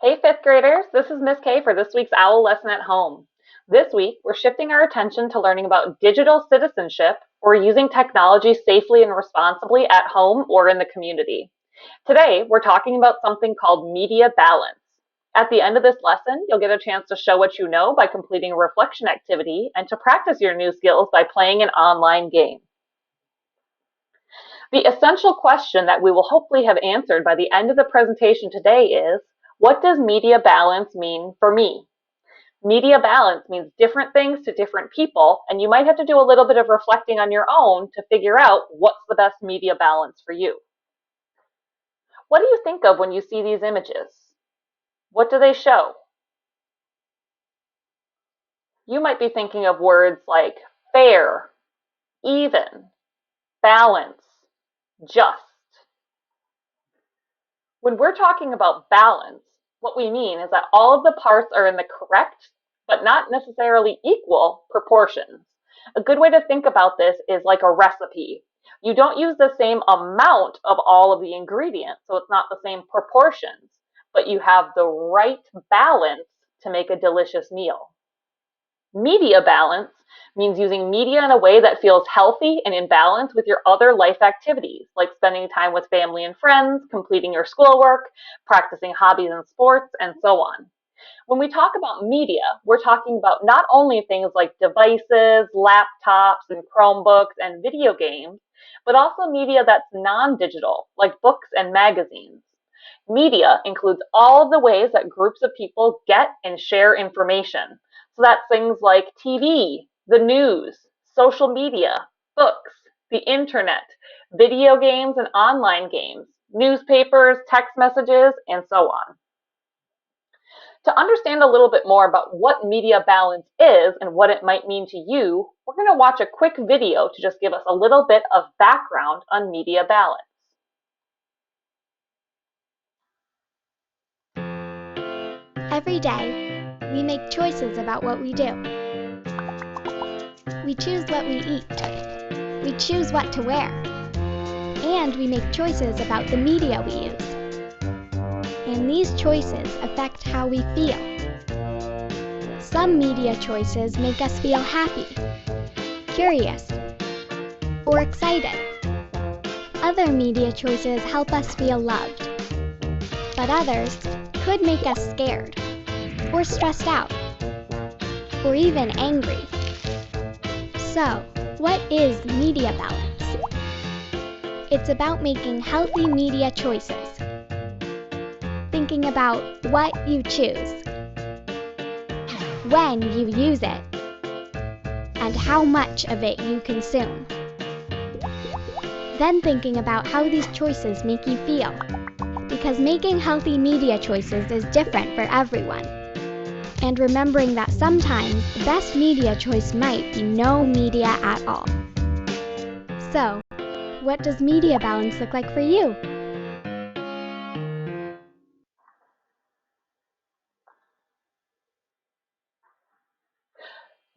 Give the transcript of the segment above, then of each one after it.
Hey, fifth graders, this is Miss Kay for this week's OWL lesson at home. This week, we're shifting our attention to learning about digital citizenship or using technology safely and responsibly at home or in the community. Today, we're talking about something called media balance. At the end of this lesson, you'll get a chance to show what you know by completing a reflection activity and to practice your new skills by playing an online game. The essential question that we will hopefully have answered by the end of the presentation today is, what does media balance mean for me? Media balance means different things to different people, and you might have to do a little bit of reflecting on your own to figure out what's the best media balance for you. What do you think of when you see these images? What do they show? You might be thinking of words like fair, even, balance, just. When we're talking about balance, what we mean is that all of the parts are in the correct, but not necessarily equal proportions. A good way to think about this is like a recipe. You don't use the same amount of all of the ingredients, so it's not the same proportions, but you have the right balance to make a delicious meal. Media balance means using media in a way that feels healthy and in balance with your other life activities, like spending time with family and friends, completing your schoolwork, practicing hobbies and sports, and so on. When we talk about media, we're talking about not only things like devices, laptops, and Chromebooks, and video games, but also media that's non-digital, like books and magazines. Media includes all of the ways that groups of people get and share information. So that's things like TV, the news, social media, books, the internet, video games and online games, newspapers, text messages, and so on. To understand a little bit more about what media balance is and what it might mean to you, we're going to watch a quick video to just give us a little bit of background on media balance. Every day, we make choices about what we do. We choose what we eat. We choose what to wear. And we make choices about the media we use. And these choices affect how we feel. Some media choices make us feel happy, curious, or excited. Other media choices help us feel loved. But others could make us scared, or stressed out, or even angry. So, what is media balance? It's about making healthy media choices, thinking about what you choose, when you use it, and how much of it you consume. Then thinking about how these choices make you feel, because making healthy media choices is different for everyone. And remembering that sometimes the best media choice might be no media at all. So, what does media balance look like for you?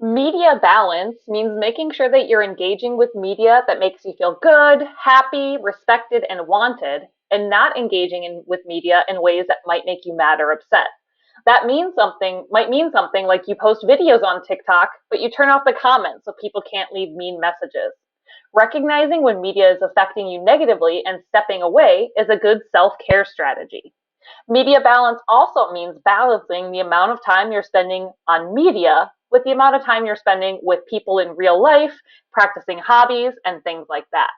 Media balance means making sure that you're engaging with media that makes you feel good, happy, respected, and wanted, and not engaging with media in ways that might make you mad or upset. That might mean something like you post videos on TikTok, but you turn off the comments so people can't leave mean messages. Recognizing when media is affecting you negatively and stepping away is a good self-care strategy. Media balance also means balancing the amount of time you're spending on media with the amount of time you're spending with people in real life, practicing hobbies, and things like that.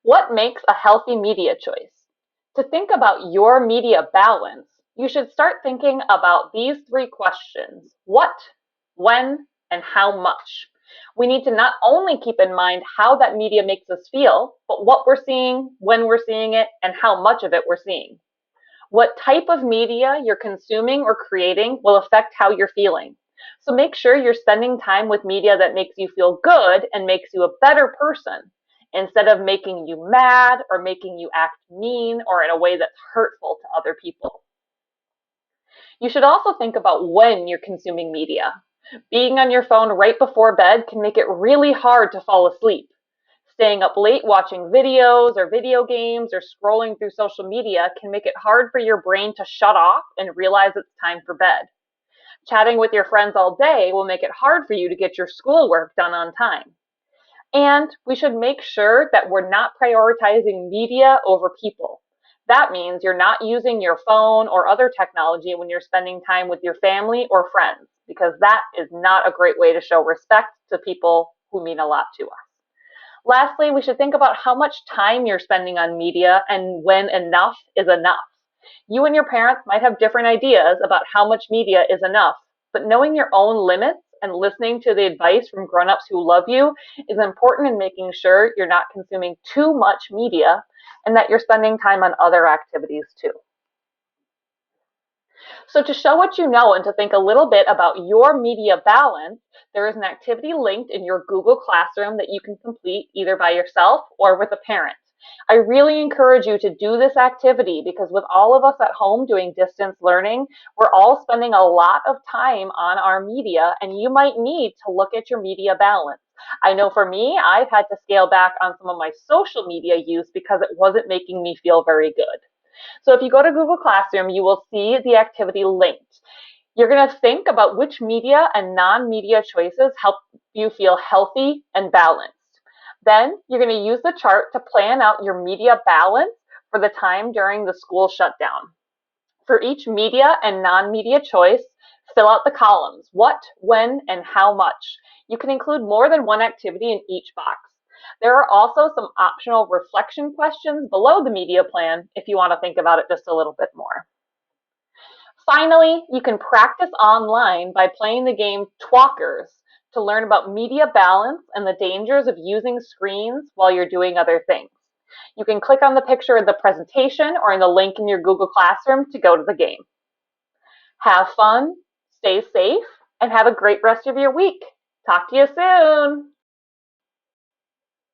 What makes a healthy media choice? To think about your media balance, you should start thinking about these three questions: what, when, and how much. We need to not only keep in mind how that media makes us feel, but what we're seeing, when we're seeing it, and how much of it we're seeing. What type of media you're consuming or creating will affect how you're feeling. So make sure you're spending time with media that makes you feel good and makes you a better person, instead of making you mad or making you act mean or in a way that's hurtful to other people. You should also think about when you're consuming media. Being on your phone right before bed can make it really hard to fall asleep. Staying up late watching videos or video games or scrolling through social media can make it hard for your brain to shut off and realize it's time for bed. Chatting with your friends all day will make it hard for you to get your schoolwork done on time. And we should make sure that we're not prioritizing media over people. That means you're not using your phone or other technology when you're spending time with your family or friends, because that is not a great way to show respect to people who mean a lot to us. Lastly, we should think about how much time you're spending on media and when enough is enough. You and your parents might have different ideas about how much media is enough, but knowing your own limits and listening to the advice from grown-ups who love you is important in making sure you're not consuming too much media and that you're spending time on other activities too. So to show what you know and to think a little bit about your media balance, there is an activity linked in your Google Classroom that you can complete either by yourself or with a parent. I really encourage you to do this activity because with all of us at home doing distance learning, we're all spending a lot of time on our media, and you might need to look at your media balance. I know for me, I've had to scale back on some of my social media use because it wasn't making me feel very good. So if you go to Google Classroom, you will see the activity linked. You're going to think about which media and non-media choices help you feel healthy and balanced. Then you're going to use the chart to plan out your media balance for the time during the school shutdown. For each media and non-media choice, fill out the columns, what, when, and how much. You can include more than one activity in each box. There are also some optional reflection questions below the media plan if you want to think about it just a little bit more. Finally, you can practice online by playing the game Twalkers to learn about media balance and the dangers of using screens while you're doing other things. You can click on the picture in the presentation or in the link in your Google Classroom to go to the game. Have fun, stay safe, and have a great rest of your week. Talk to you soon.